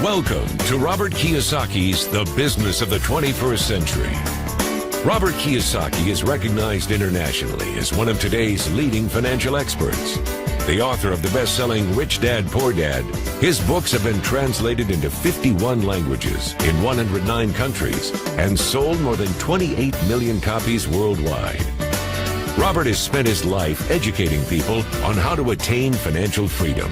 Welcome to Robert Kiyosaki's The Business of the 21st Century. Robert Kiyosaki is recognized internationally as one of today's leading financial experts. The author of the best-selling Rich Dad, Poor Dad, his books have been translated into 51 languages in 109 countries and sold more than 28 million copies worldwide. Robert has spent his life educating people on how to attain financial freedom.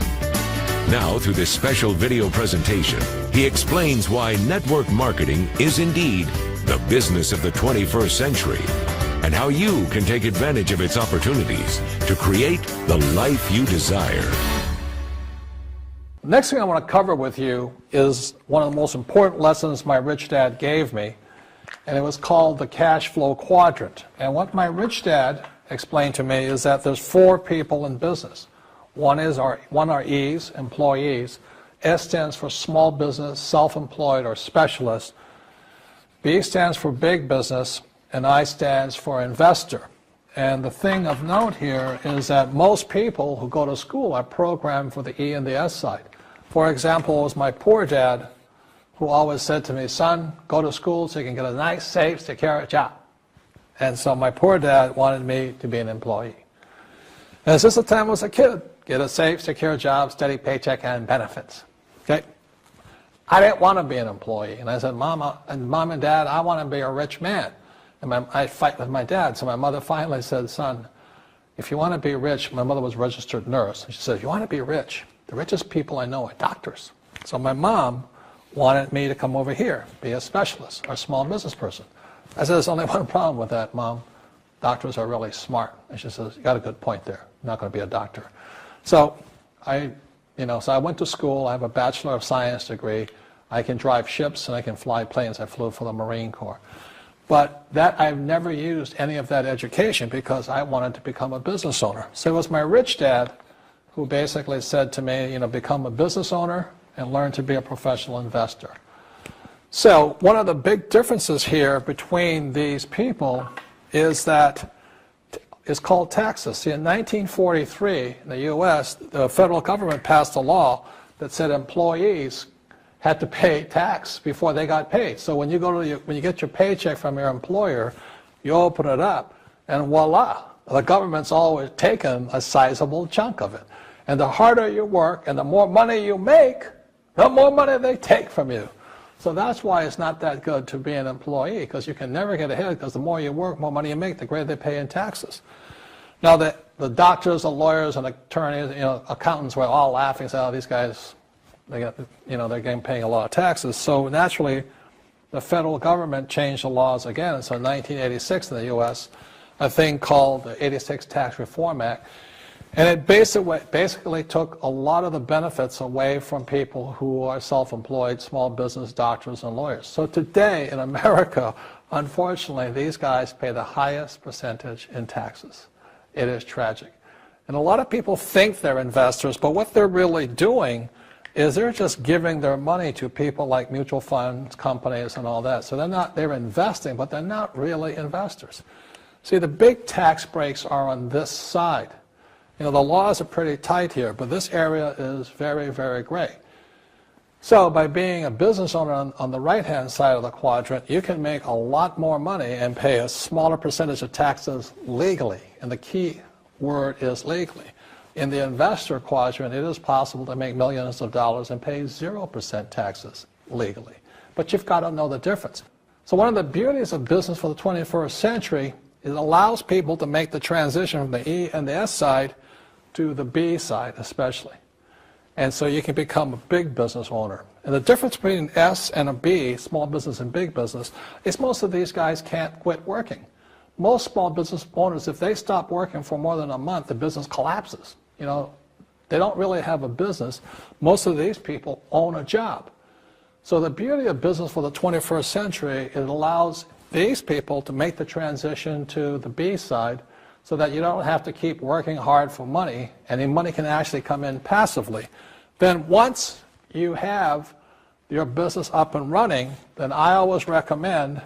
Now, through this special video presentation, he explains why network marketing is indeed the business of the 21st century and how you can take advantage of its opportunities to create the life you desire. Next thing I want to cover with you is one of the most important lessons my rich dad gave me, and it was called the Cash Flow Quadrant. And what my rich dad explained to me is that there's four people in business. One are E's, employees. S stands for small business, self-employed, or specialist. B stands for big business, and I stands for investor. And the thing of note here is that most people who go to school are programmed for the E and the S side. For example, it was my poor dad who always said to me, son, go to school so you can get a nice, safe, secure job. And so my poor dad wanted me to be an employee. And since the time I was a kid, get a safe, secure job, steady paycheck, and benefits. Okay? I didn't want to be an employee. And I said, Mom and Dad, I want to be a rich man. And I fight with my dad. So my mother finally said, son, if you want to be rich, my mother was a registered nurse. And she said, if you want to be rich, the richest people I know are doctors. So my mom wanted me to come over here, be a specialist or a small business person. I said, there's only one problem with that, Mom. Doctors are really smart. And she says, you got a good point there. I'm not going to be a doctor. So I went to school. I have a Bachelor of Science degree. I can drive ships and I can fly planes. I flew for the Marine Corps. But I've never used any of that education because I wanted to become a business owner. So it was my rich dad who basically said to me, become a business owner and learn to be a professional investor. So one of the big differences here between these people is that it's called taxes. See, in 1943, in the U.S., the federal government passed a law that said employees had to pay tax before they got paid. So when you get your paycheck from your employer, you open it up, and voila, the government's always taken a sizable chunk of it. And the harder you work and the more money you make, the more money they take from you. So that's why it's not that good to be an employee, because you can never get ahead, because the more you work, more money you make, the greater they pay in taxes. Now, the doctors, the lawyers, and attorneys, accountants were all laughing, saying, oh, these guys, they're getting paying a lot of taxes. So naturally, the federal government changed the laws again. And so in 1986 in the U.S., a thing called the 86 Tax Reform Act, and it basically took a lot of the benefits away from people who are self-employed, small business, doctors, and lawyers. So today in America, unfortunately, these guys pay the highest percentage in taxes. It is tragic. And a lot of people think they're investors, but what they're really doing is they're just giving their money to people like mutual funds, companies, and all that. So they're investing, but they're not really investors. See, the big tax breaks are on this side. The laws are pretty tight here, but this area is very, very gray. So by being a business owner on the right-hand side of the quadrant, you can make a lot more money and pay a smaller percentage of taxes legally. And the key word is legally. In the investor quadrant, it is possible to make millions of dollars and pay 0% taxes legally. But you've got to know the difference. So one of the beauties of business for the 21st century is it allows people to make the transition from the E and the S side to the B side especially. And so you can become a big business owner. And the difference between an S and a B, small business and big business, is most of these guys can't quit working. Most small business owners, if they stop working for more than a month, the business collapses. They don't really have a business. Most of these people own a job. So the beauty of business for the 21st century, it allows these people to make the transition to the B side so that you don't have to keep working hard for money, and the money can actually come in passively. Then once you have your business up and running, then I always recommend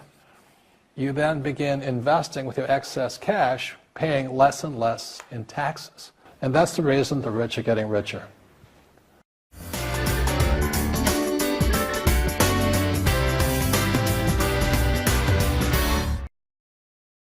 you then begin investing with your excess cash, paying less and less in taxes. And that's the reason the rich are getting richer.